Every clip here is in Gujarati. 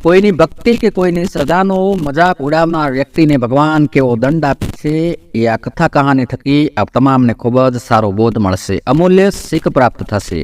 કોઈની ભક્તિ કે કોઈની શ્રદ્ધાનો મજાક ઉડાવનાર વ્યક્તિને ભગવાન કેવો દંડ આપે છે એ આ કથા કહાની થકી આપ તમામને ખૂબ જ સારો બોધ મળશે, અમૂલ્ય શીખ પ્રાપ્ત થશે.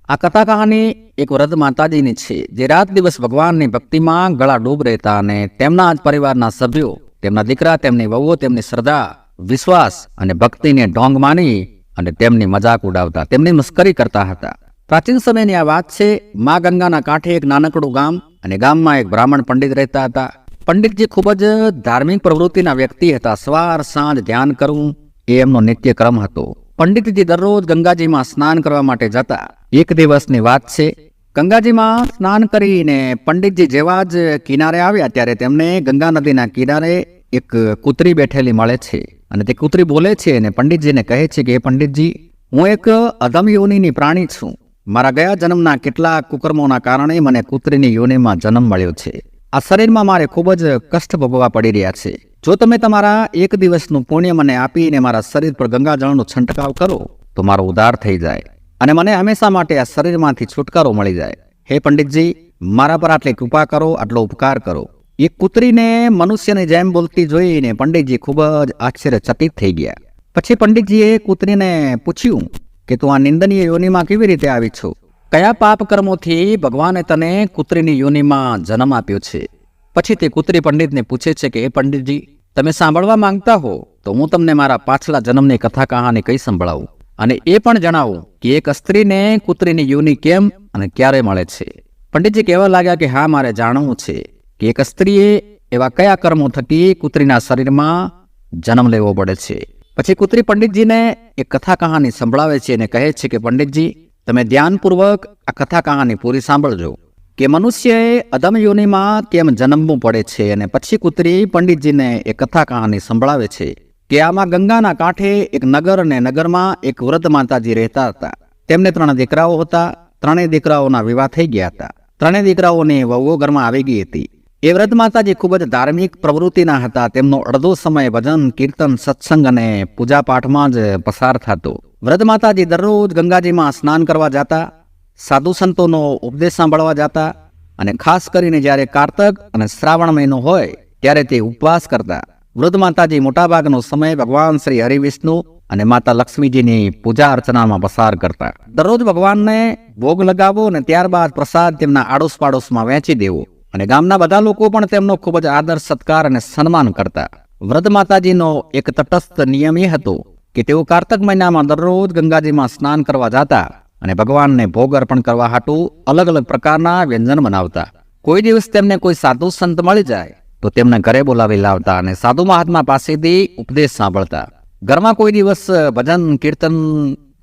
આ કથા કહાની એક વૃદ્ધ માતાજીની છે જે રાત દિવસ ભગવાનની ભક્તિમાં ગળા ડૂબ રહેતા અને તેમના જ પરિવારના સભ્યો, તેમના દીકરા, તેમની વહુઓ તેમની શ્રદ્ધા, વિશ્વાસ અને ભક્તિને ઢોંગ માની અને તેમની મજાક ઉડાવતા, તેમની મસ્કરી કરતા હતા. પ્રાચીન સમયની આ વાત છે. મા ગંગાના કાંઠે એક નાનકડું ગામ અને ગામમાં એક બ્રાહ્મણ પંડિત રહેતા હતા. પંડિતજી ખૂબ જ ધાર્મિક પ્રવૃત્તિના વ્યક્તિ હતા. સવાર સાંજ ધ્યાન કરવું એ એમનો નિત્ય ક્રમ હતો. પંડિતજી દરરોજ ગંગાજીમાં સ્નાન કરવા માટે જતા. એક દિવસની વાત છે, ગંગાજીમાં સ્નાન કરીને પંડિતજી જેવા જ કિનારે આવ્યા ત્યારે તેમને ગંગા નદીના કિનારે એક કૂતરી બેઠેલી મળે છે અને તે કૂતરી બોલે છે અને પંડિતજીને કહે છે કે પંડિતજી, હું એક અધમ યોનિની પ્રાણી છું. મારા ગયા જન્મના કેટલાક કુકર્મોના કારણે મને કૂતરીની યોનિમાં જન્મ મળ્યો છે. આ શરીરમાં મારે ખૂબ જ કષ્ટ ભોગવવા પડી રહ્યા છે. જો તમે તમારા એક દિવસનું પુણ્ય મને આપીને મારા શરીર પર ગંગાજળનો છંટકાવ કરો તો મારો ઉદ્ધાર થઈ જાય અને મને હંમેશા માટે આ શરીરમાંથી છુટકારો મળી જાય. હે પંડિતજી, મારા પર આટલી કૃપા કરો, આટલો ઉપકાર કરો. એ કૂતરીને મનુષ્યની જેમ બોલતી જોઈને પંડિતજી ખૂબ જ આશ્ચર્યચકિત થઈ ગયા. પછી પંડિતજીએ કૂતરીને પૂછ્યું કે તું આ નિંદનીય યોનિમાં કેવી રીતે આવી છો? કયા પાપ કર્મોથી ભગવાને તને કૂતરીની યોનિમાં જન્મ આપ્યો છે? પછી તે કૂતરી પંડિતને પૂછે છે કે એ પંડિતજી, તમે સાંભળવા માંગતા હો તો હું તમને મારા પાછલા જન્મની કથા કહાની કઈ સંભળાવું અને એ પણ જણાવું કે એક સ્ત્રીને કૂતરીની યોનિ કેમ અને ક્યારે મળે છે. પંડિતજી કહેવા લાગ્યા કે હા, મારે જાણવું છે કે એક સ્ત્રીએ એવા કયા કર્મો થકી કૂતરીના શરીરમાં જન્મ લેવો પડે છે. પછી કૂતરી પંડિતજીને એક કથા કહાની સંભળાવે છે અને કહે છે કે પંડિતજી, તમે ધ્યાનપૂર્વક આ કથા કહાની પૂરી સાંભળજો કે મનુષ્યએ અધમ યોનિમાં કેમ જન્મવું પડે છે. અને પછી કૂતરી પંડિતજીને એક કથા કહાની સંભળાવે છે કે આમાં ગંગાના કાંઠે એક નગર અને નગરમાં એક વૃદ્ધ માતાજી રહેતા હતા. તેમને 3 દીકરાઓ હતા. 3 દીકરાઓના વિવાહ થઈ ગયા હતા. 3 દીકરાઓની વહુઓ ઘરમાં આવી ગઈ હતી. એ વૃદ્ધ માતાજી ખૂબ જ ધાર્મિક પ્રવૃત્તિના હતા. તેમનો અડધો સમય ભજન, કીર્તન, સત્સંગ અને પૂજાપાઠમાં જ પસાર થતો. વૃદ્ધ માતાજી દરરોજ ગંગાજીમાં સ્નાન કરવા જતા, સાધુ સંતોનો ઉપદેશ સાંભળવા જતા અને ખાસ કરીને જ્યારે કારતક અને શ્રાવણ મહિનો હોય ત્યારે તે ઉપવાસ કરતા. વૃદ્ધ માતાજી મોટાભાગનો સમય ભગવાન શ્રી હરિવિષ્ણુ અને માતા લક્ષ્મીજીની પૂજા અર્ચનામાં પસાર કરતા. દરરોજ ભગવાનને ભોગ લગાવો અને ત્યારબાદ પ્રસાદ તેમના આડોશ પાડોશમાં વહેંચી દેવો અને ગામના બધા લોકો પણ તેમનો ખૂબ જ આદર, સત્કાર અને સન્માન કરતા. વૃદ્ધ માતાજીનો એક તટસ્થ નિયમ એ હતો કે તેઓ કારતક મહિનામાં દરરોજ ગંગાજીમાં સ્નાન કરવા જતા અને ભગવાનને ભોગ અર્પણ કરવા હાટુ અલગ અલગ પ્રકારના વ્યંજન બનાવતા. કોઈ દિવસ તેમને કોઈ સાધુ સંત મળી જાય તો તેમને ઘરે બોલાવી લાવતા અને સાધુ મહાત્મા પાસેથી ઉપદેશ સાંભળતા. ઘરમાં કોઈ દિવસ ભજન, કીર્તન,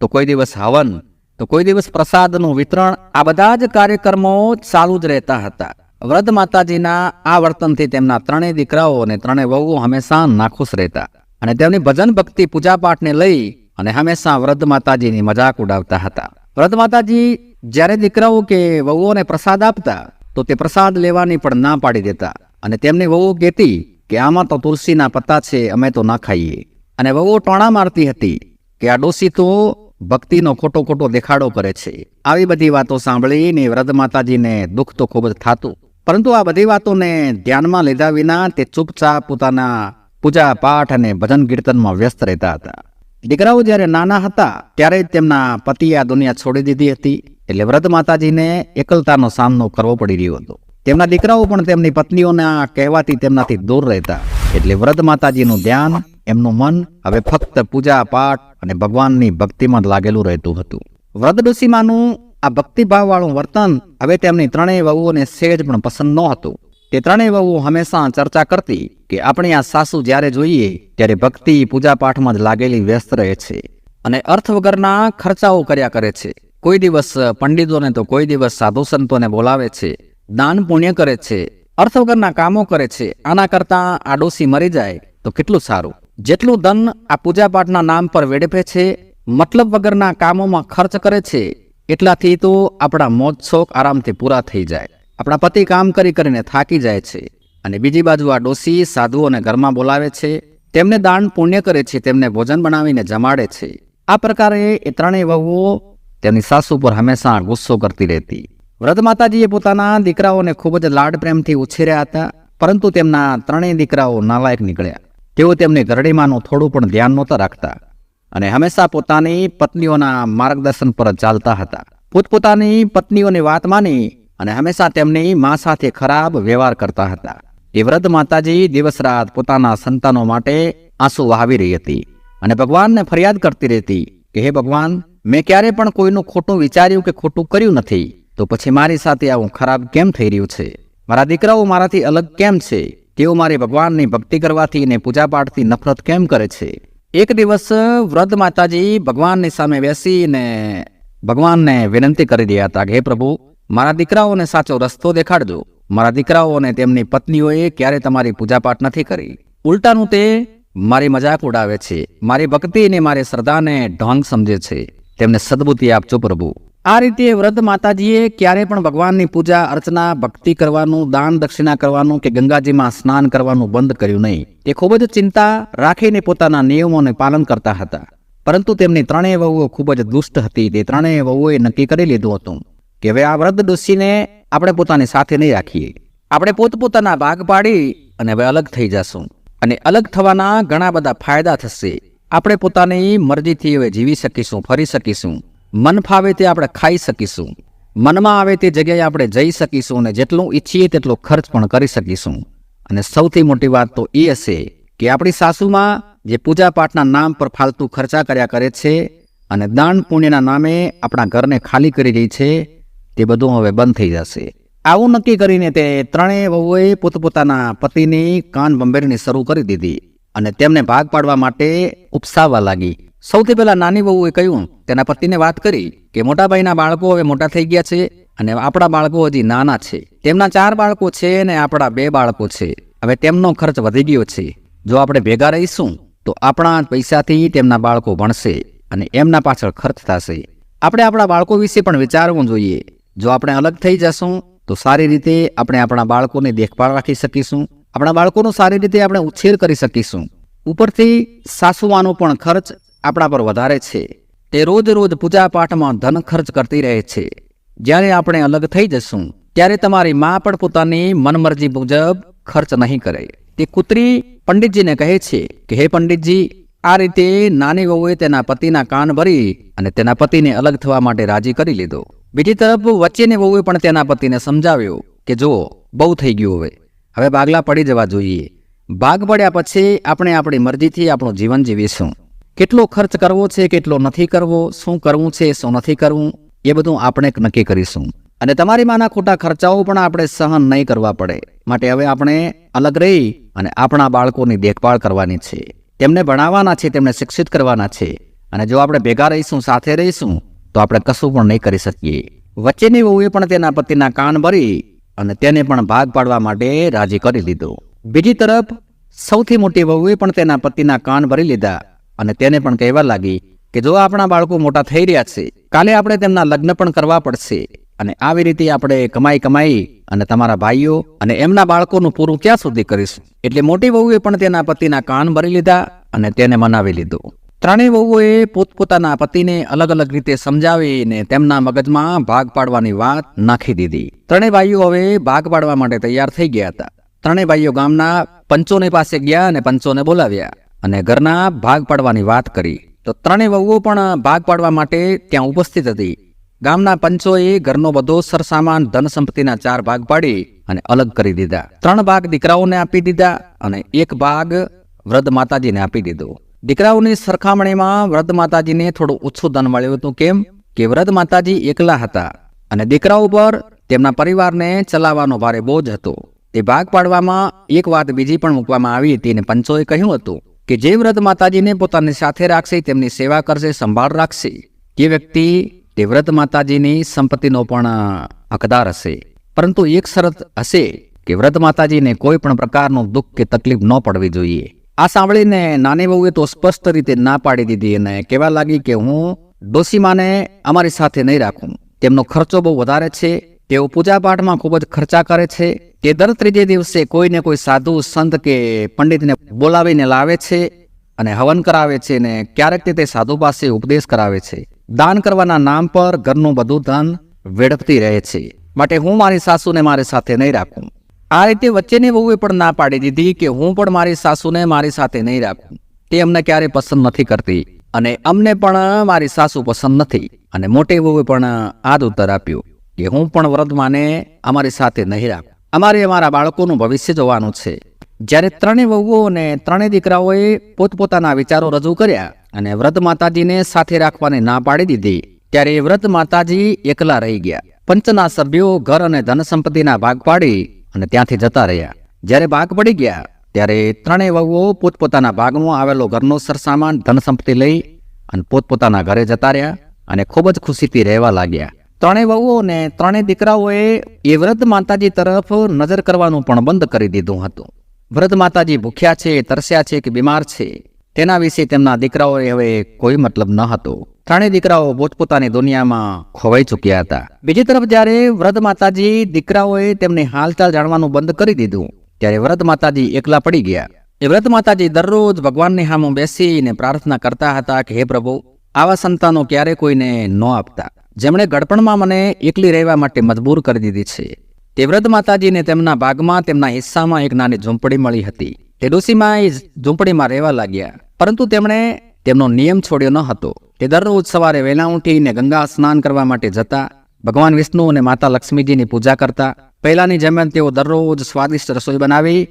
તો કોઈ દિવસ હવન, તો કોઈ દિવસ પ્રસાદનું વિતરણ, આ બધા જ કાર્યક્રમો ચાલુ જ રહેતા હતા. વૃદ્ધ માતાજીના આ વર્તનથી તેમના 3 દીકરાઓ અને 3 વહુઓ હંમેશા નાખુશ રહેતા અને તેમની ભજન, ભક્તિ, પૂજાપાઠને લઈ અને હંમેશા વૃદ્ધ માતાજીની મજાક ઉડાવતા હતા. વૃદ્ધ માતાજી જ્યારે દીકરાઓ કે વહુઓને પ્રસાદ આપતા તો તે પ્રસાદ લેવાની પણ ના પાડી દેતા અને તેમની વહુઓ કહેતી કે આમાં તો તુલસીના પત્તા છે, અમે તો ના ખાઈએ. અને વહુઓ ટોણા મારતી હતી કે આ ડોસી તો ભક્તિનો ખોટો દેખાડો કરે છે. આવી બધી વાતો સાંભળીને વૃદ્ધ માતાજીને દુઃખ તો ખૂબ જ થતું, પરંતુ આ બધી વાતોને ધ્યાનમાં લીધા વિના તે ચૂપચાપ પોતાના પૂજા પાઠ અને ભજન કીર્તનમાં વ્યસ્ત રહેતા હતા. દીકરાઓ જ્યારે નાના હતા ત્યારે જ તેમના પતિએ આ દુનિયા છોડી દીધી હતી. એટલે વૃદ્ધ માતાજીને એકલતાનો સામનો કરવો પડી રહ્યો હતો. તેમના દીકરાઓ પણ તેમની પત્નીઓના કહેવાથી તેમનાથી દૂર રહેતા. એટલે વૃદ્ધ માતાજીનું ધ્યાન, એમનું મન હવે ફક્ત પૂજા પાઠ અને ભગવાનની ભક્તિમાં જ લાગેલું રહેતું હતું. વૃદ્ધ ડોશીમાનું આ ભક્તિભાવવાળું વર્તન હવે તેમની 3 વહુઓને સહેજ પણ પસંદ નહોતું. તે 3 વહુઓ હંમેશા ચર્ચા કરતી કે આપણી આ સાસુ જ્યારે જોઈએ ત્યારે ભક્તિ, પૂજાપાઠમાં જ લાગેલી વ્યસ્ત રહે છે અને અર્થ વગરના ખર્ચાઓ કર્યા કરે છે. કોઈ દિવસ પંડિતોને તો કોઈ દિવસ સાધુ સંતોને બોલાવે છે, દાન પુણ્ય કરે છે, અર્થ વગરના કામો કરે છે. આના કરતાં આ ડોશી મરી જાય તો કેટલું સારું. જેટલું ધન આ પૂજાપાઠના નામ પર વેડફે છે, મતલબ વગરના કામોમાં ખર્ચ કરે છે, એટલાથી તો આપણા મોજ શોખ આરામથી પૂરા થઈ જાય. આપણા પતિ કામ કરીને થાકી જાય છે અને બીજી બાજુ આ ડોશી સાધુઓને ઘરમાં બોલાવે છે, તેમને દાન પુણ્ય કરે છે, તેમને ભોજન બનાવીને જમાડે છે. આ પ્રકારે એ 3 વહુઓ તેમની સાસુ પર હંમેશા ગુસ્સો કરતી રહેતી. વૃદ્ધ માતાજીએ પોતાના દીકરાઓને ખૂબ જ લાડ પ્રેમથી ઉછેર્યા હતા, પરંતુ તેમના ત્રણેય દીકરાઓ નાલાયક નીકળ્યા. તેઓ તેમની ઘરડીમાનું થોડું પણ ધ્યાન નહોતા રાખતા અને હંમેશા પોતાની પત્નીઓના માર્ગદર્શન પર જ ચાલતા હતા. પોતપોતાની પત્નીઓની વાત માની અને હંમેશા તેમની મા સાથે ખરાબ વ્યવહાર કરતા હતા. એ વૃદ્ધ માતાજી દિવસ રાત પોતાના સંતાનો માટે આંસુ વહાવી રહી હતી અને ભગવાનને ફરિયાદ કરતી રહેતી કે હે ભગવાન, મેં ક્યારે પણ કોઈનું ખોટું વિચાર્યું કે ખોટું કર્યું નથી, તો પછી મારી સાથે આવું ખરાબ કેમ થઈ રહ્યું છે? મારા દીકરાઓ મારાથી અલગ કેમ છે? તેઓ મારી ભગવાનની ભક્તિ કરવાથી અને પૂજાપાઠથી નફરત કેમ કરે છે? એક દિવસ વૃદ્ધ માતાજી ભગવાનની સામે બેસીને ભગવાનને વિનંતી કરી રહ્યા હતા કે હે પ્રભુ, મારા દીકરાઓને સાચો રસ્તો દેખાડજો. મારા દીકરાઓને તેમની પત્નીઓએ ક્યારે તમારી પૂજાપાઠ નથી કરી. ઉલટાનું તે મારી મજાક ઉડાવે છે, મારી ભક્તિ અને મારી શ્રદ્ધાને ઢોંગ સમજે છે. તેમને સદબુદ્ધિ આપજો પ્રભુ. આ રીતે વૃદ્ધ માતાજીએ ક્યારે પણ ભગવાનની પૂજા અર્ચના, ભક્તિ કરવાનું, દાન દક્ષિણા કરવાનું કે ગંગાજીમાં સ્નાન કરવાનું બંધ કર્યું નહીં. તે ખૂબ જ ચિંતા રાખીને પોતાના નિયમોને પાલન કરતા હતા. પરંતુ તેમની ત્રણેય વહુઓ ખૂબ જ દુષ્ટ હતી. તે ત્રણેય વહુઓએ નક્કી કરી લીધું હતું કે હવે આ વૃદ્ધ ડોશીને આપણે પોતાની સાથે નહીં રાખીએ. આપણે પોતપોતાના ભાગ પાડી અને હવે અલગ થઈ જશું. અને અલગ થવાના ઘણા બધા ફાયદા થશે. આપણે પોતાની મરજીથી હવે જીવી શકીશું, ફરી શકીશું. મન ફાવે તે આપણે ખાઈ શકીશું. મનમાં આવે તે જગ્યાએ આપણે જઈ શકીશું અને જેટલું ઈચ્છીએ તેટલો ખર્ચ પણ કરી શકીશું. અને સૌથી મોટી વાત તો એ હશે કે આપણી સાસુમાં જે પૂજાપાઠના નામ પર ફાલતુ ખર્ચા કર્યા કરે છે અને દાન પુણ્યના નામે આપણા ઘરને ખાલી કરી રહી છે, તે બધું હવે બંધ થઈ જશે. આવું નક્કી કરીને તે ત્રણેય વહુએ પોતપોતાના પતિની કાન બંબેરણી શરૂ કરી દીધી અને તેમને ભાગ પાડવા માટે ઉપસાવવા લાગી. સૌથી પહેલા નાની વહુએ કહ્યું, તેના પતિને વાત કરી કે મોટા ભાઈના બાળકો હવે મોટા થઈ ગયા છે અને આપણા બાળકો હજી નાના છે. તેમના 4 બાળકો છે અને આપણા 2 બાળકો છે. હવે તેમનો ખર્ચ વધી ગયો છે. જો આપણે ભેગા રહીશું તો આપણા પૈસાથી તેમના બાળકો ભણશે અને એમના પાછળ ખર્ચ થશે. આપણે આપણા બાળકો વિશે પણ વિચારવું જોઈએ. જો આપણે અલગ થઈ જશું તો સારી રીતે આપણે આપણા બાળકોની દેખભાળ રાખી શકીશું. આપણા બાળકોનો સારી રીતે આપણે ઉછેર કરી શકીશું. ઉપરથી સાસુવાનો પણ ખર્ચ આપણા પર વધારે છે. તે રોજ રોજ પૂજાપાઠમાં ધન ખર્ચ કરતી રહે છે. જ્યારે આપણે અલગ થઈ જશું ત્યારે તમારી મા પણ પોતાની મનમરજી મુજબ ખર્ચ નહીં કરે. તે કૂતરી પંડિતજીને કહે છે કે હે પંડિતજી, આ રીતે નાની વહુએ તેના પતિના કાન ભરી અને તેના પતિને અલગ થવા માટે રાજી કરી લીધો. બીજી તરફ વચ્ચેની વહુએ પણ તેના પતિને સમજાવ્યો કે જો બહુ થઈ ગયું, હવે ભાગલા પડી જવા જોઈએ. ભાગ પડ્યા પછી આપણે આપણી મરજીથી આપણું જીવન જીવીશું. કેટલો ખર્ચ કરવો છે, કેટલો નથી કરવો, શું કરવું છે, શું નથી કરવું, એ બધું આપણે નક્કી કરીશું. અને તમારી માના ખોટા ખર્ચાઓ પણ આપણે સહન નહીં કરવા પડે. માટે હવે આપણે અલગ રહી અને આપણા બાળકોની દેખભાળ કરવાની છે. તેમને ભણાવવાના છે, તેમને શિક્ષિત કરવાના છે. અને જો આપણે ભેગા રહીશું, સાથે રહીશું તો આપણે કશું પણ નહીં કરી શકીએ. વચ્ચેની વહુએ પણ તેના પતિના કાન ભરી અને તેને પણ ભાગ પાડવા માટે રાજી કરી લીધો. બીજી તરફ સૌથી મોટી વહુએ પણ તેના પતિના કાન ભરી લીધા અને તેને પણ કહેવા લાગી કે જો આપણા બાળકો મોટા થઈ રહ્યા છે, કાલે આપણે તેમના લગ્ન પણ કરવા પડશે. અને આવી રીતે આપણે કમાઈ અને તમારા ભાઈઓ અને એમના બાળકોનું પૂરું ક્યાં સુધી કરીશું? એટલે મોટી વહુએ પણ તેના પતિના કાન ભરી લીધા અને તેને મનાવી લીધો. ત્રણેય વહુઓએ પોતપોતાના પતિને અલગ અલગ રીતે સમજાવીને તેમના મગજમાં ભાગ પાડવાની વાત નાખી દીધી. ત્રણેય ભાઈઓ હવે ભાગ પાડવા માટે તૈયાર થઈ ગયા હતા. ત્રણેય ભાઈઓ ગામના પંચોની પાસે ગયા અને પંચોને બોલાવ્યા અને ઘરના ભાગ પાડવાની વાત કરી. તો ત્રણેય વહુઓ પણ ભાગ પાડવા માટે ત્યાં ઉપસ્થિત હતી. ગામના પંચોએ ઘરનો બધો સરસામાન, ધન સંપત્તિના 4 ભાગ પાડી અને અલગ કરી દીધા. 3 ભાગ દીકરાઓને આપી દીધા અને 1 ભાગ વૃદ્ધ માતાજીને આપી દીધો. દીકરાઓની સરખામણીમાં વૃદ્ધ માતાજીને થોડું ઓછું ધન મળ્યું હતું. કેમ કે વૃદ્ધ માતાજી એકલા હતા અને દીકરાઓ પર તેમના પરિવારને ચલાવવાનો ભારે બોજ હતો. તે ભાગ પાડવામાં એક વાત બીજી પણ મૂકવામાં આવી હતી અને પંચોએ કહ્યું હતું કે જે વૃદ્ધ માતાજીને પોતાની સાથે રાખશે, તેમની સેવા કરશે, સંભાળ રાખશે, તે વ્યક્તિ તે વૃદ્ધ માતાજીની સંપત્તિનો પણ હકદાર હશે. પરંતુ એક શરત હશે કે વૃદ્ધ માતાજીને કોઈ પણ પ્રકારનું દુઃખ કે તકલીફ ન પડવી જોઈએ. આ સાંભળીને નાની વહુએ તો સ્પષ્ટ રીતે ના પાડી દીધી અને કહેવા લાગી કે હું ડોસીમાને અમારી સાથે નહીં રાખું. તેમનો ખર્ચો બહુ વધારે છે. તેઓ પૂજાપાઠમાં ખૂબ જ ખર્ચા કરે છે. તે દર 3જે દિવસે કોઈને કોઈ સાધુ, સંત કે પંડિતને બોલાવીને લાવે છે અને હવન કરાવે છે અને ક્યારેક તે સાધુ પાસે ઉપદેશ કરાવે છે. દાન કરવાના નામ પર ઘરનું બધું ધન વેડફતી રહે છે. માટે હું મારી સાસુને મારી સાથે નહીં રાખું. આ રીતે વચ્ચેની વહુએ પણ ના પાડી દીધી કે હું પણ મારી સાસુને મારી સાથે નહીં રાખું. તે અમને ક્યારેય પસંદ નથી કરતી અને અમને પણ મારી સાસુ પસંદ નથી. અને મોટી વહુએ પણ આ જ ઉત્તર આપ્યો કે હું પણ વર્તમાને અમારી સાથે નહીં રાખું. અમારે અમારા બાળકોનું ભવિષ્ય જોવાનું છે. જ્યારે ત્રણેય વહુઓ અને ત્રણેય દીકરાઓએ પોતપોતાના વિચારો રજૂ કર્યા અને વ્રત માતાજીને સાથે રાખવાની ના પાડી દીધી, ત્યારે એ વ્રત માતાજી એકલા રહી ગયા. પંચના સભ્યો ઘર અને ધન સંપત્તિના ભાગ પાડી અને ત્યાંથી જતા રહ્યા. જ્યારે ભાગ પડી ગયા ત્યારે ત્રણેય વહુઓ પોતપોતાના ભાગમાં આવેલો ઘરનો સરસામાન ધન સંપત્તિ લઈ અને પોતપોતાના ઘરે જતા રહ્યા અને ખૂબ જ ખુશીથી રહેવા લાગ્યા. ત્રણેય વહુઓ અને ત્રણેય દીકરાઓએ એ વ્રત માતાજી તરફ નજર કરવાનું પણ બંધ કરી દીધું હતું. વ્રત માતાજી ભૂખ્યા છે, તરસ્યા છે કે બીમાર છે, તેના વિશે તેમના દીકરાઓએ હવે કોઈ મતલબ ન હતો. ત્રણેય દીકરાઓ પોતપોતાની દુનિયામાં ખોવાઈ ચૂક્યા હતા. બીજી તરફ જ્યારે વ્રત માતાજી દીકરાઓએ તેમની હાલચાલ જાણવાનું બંધ કરી દીધું ત્યારે વ્રત માતાજી એકલા પડી ગયા. એ વ્રત માતાજી દરરોજ ભગવાનની સામે બેસીને પ્રાર્થના કરતા હતા કે હે પ્રભુ, આવા સંતાનો ક્યારે કોઈને ન આપતા, જેમણે ગડપણમાં મને એકલી રહેવા માટે મજબૂર કરી દીધી છે. તે વ્રત માતાજીને તેમના ભાગમાં તેમના હિસ્સામાં એક નાની ઝૂંપડી મળી હતી. તે ડોશીમાં એ ઝૂંપડીમાં રહેવા લાગ્યા, પરંતુ તેમણે તેમનો નિયમ છોડ્યો ન હતો. તે દરરોજ સવારે વહેલા ઉઠીને ગંગા સ્નાન કરવા માટે જતા, ભગવાન વિષ્ણુ અને માતા લક્ષ્મીજીની પૂજા કરતા. પહેલાની જેમ તેઓ દરરોજ સ્વાદિષ્ટ રસોઈ બનાવી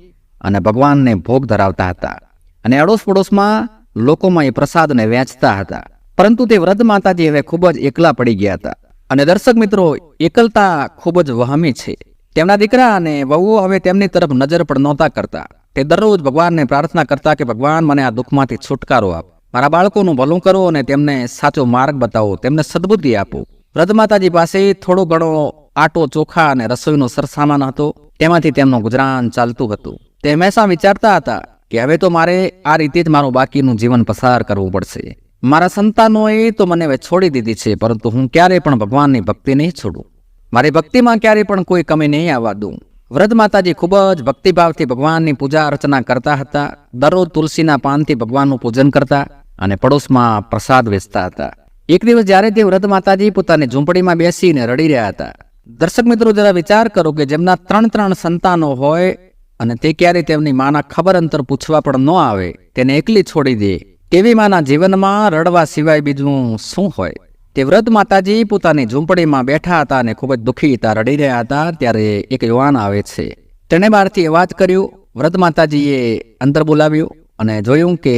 અને ભગવાનને ભોગ ધરાવતા હતા અને અડોશ પડોશમાં લોકોમાં એ પ્રસાદને વહેંચતા હતા. પરંતુ તે વ્રત માતાજી હવે ખૂબ જ એકલા પડી ગયા હતા. અને દર્શક મિત્રો, એકલતા ખૂબ જ વહામી છે. તેમના દીકરા અને વહુઓ હવે તેમની તરફ નજર પણ નહોતા કરતા. તે દરરોજ ભગવાનને પ્રાર્થના કરતા કે ભગવાન, મને આ દુઃખમાંથી છુટકારો આપ, મારા બાળકોનું ભલું કરો અને તેમને સાચો માર્ગ બતાવો, તેમને સદબુદ્ધિ આપો. વ્રત માતાજી પાસે થોડો ઘણો આટો, ચોખા અને રસોઈનો સરસામાન હતો. તેમાંથી તેમનું ગુજરાન ચાલતું હતું. તે હંમેશા વિચારતા હતા કે હવે તો મારે આ રીતે જ મારું બાકીનું જીવન પસાર કરવું પડશે. મારા સંતાનોએ તો મને હવે છોડી દીધી છે, પરંતુ હું ક્યારેય પણ ભગવાનની ભક્તિ નહીં છોડું. મારી ભક્તિમાં ક્યારેય પણ કોઈ કમી નહીં આવવા દઉં. વ્રત માતાજી ખૂબ જ ભક્તિભાવથી ભગવાનની પૂજા અર્ચના કરતા હતા. દરરોજ તુલસીના પાનથી ભગવાનનું પૂજન કરતા અને પડોશમાં પ્રસાદ વેચતા હતા. એક દિવસ જ્યારે તે વ્રત માતાજી પોતાની ઝૂંપડીમાં બેસીને રડી રહ્યા હતા. દર્શક મિત્રો, જરા વિચાર કરો કે જેમના 3 સંતાનો હોય અને તે ક્યારેય તેમની માના ખબર અંતર પૂછવા પણ ન આવે, તેને એકલી છોડી દે, તેવી માના જીવનમાં રડવા સિવાય બીજું શું હોય? તે વ્રત માતાજી પોતાની ઝૂંપડીમાં બેઠા હતા અને ખૂબ જ દુઃખી હતા, રડી રહ્યા હતા. ત્યારે એક યુવાન આવે છે. તેણે બહારથી અવાજ કર્યો. વ્રત માતાજીએ અંદર બોલાવ્યો અને જોયું કે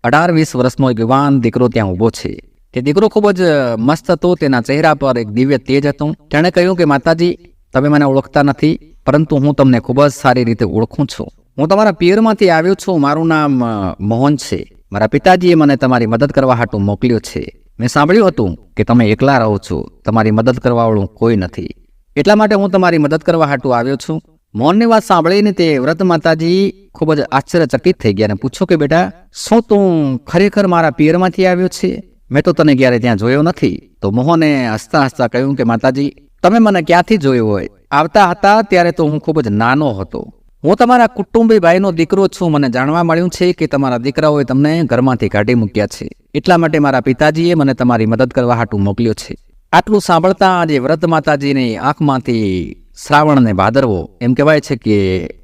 18-20 વર્ષનો એક યુવાન દીકરો ત્યાં ઊભો છે. તે દીકરો ખૂબ જ મસ્ત હતો. તેના ચહેરા પર એક દિવ્ય તેજ હતું. તેણે કહ્યું કે માતાજી, તમે મને ઓળખતા નથી, પરંતુ હું તમને ખૂબ જ સારી રીતે ઓળખું છું. હું તમારા પિયરમાંથી આવ્યો છું. મારું નામ મોહન છે. મારા પિતાજીએ મને તમારી મદદ કરવા હાટું મોકલ્યો છે. મેં સાંભળ્યું હતું કે તમે એકલા રહો છો, તમારી મદદ કરવાવાળું કોઈ નથી, એટલા માટે હું તમારી મદદ કરવા હાટું આવ્યો છું. મોહનની વાત સાંભળીને તે વ્રત માતાજી ખૂબ જ આશ્ચર્યચકિત થઈ ગયા અને પૂછ્યું કે બેટા, શું તું ખરેખર મારા પિયરમાંથી આવ્યો છે? મેં તો તને ક્યારે ત્યાં જોયો નથી. તો મોહને હસતા હસતા કહ્યું કે માતાજી, તમે મને ક્યાંથી જોયો હોય? આવતા હતા ત્યારે તો હું ખૂબ જ નાનો હતો. હું તમારા કુટુંબી ભાઈનો દીકરો છું. મને જાણવા મળ્યું છે કે તમારા દીકરાઓએ તમને ઘરમાંથી કાઢી મૂક્યા છે, એટલા માટે મારા પિતાજીએ મને તમારી મદદ કરવા હાટું મોકલ્યો છે. આટલું સાંભળતા આજે વ્રત માતાજીની આંખમાંથી શ્રાવણ ને ભાદરવો, એમ કહેવાય છે કે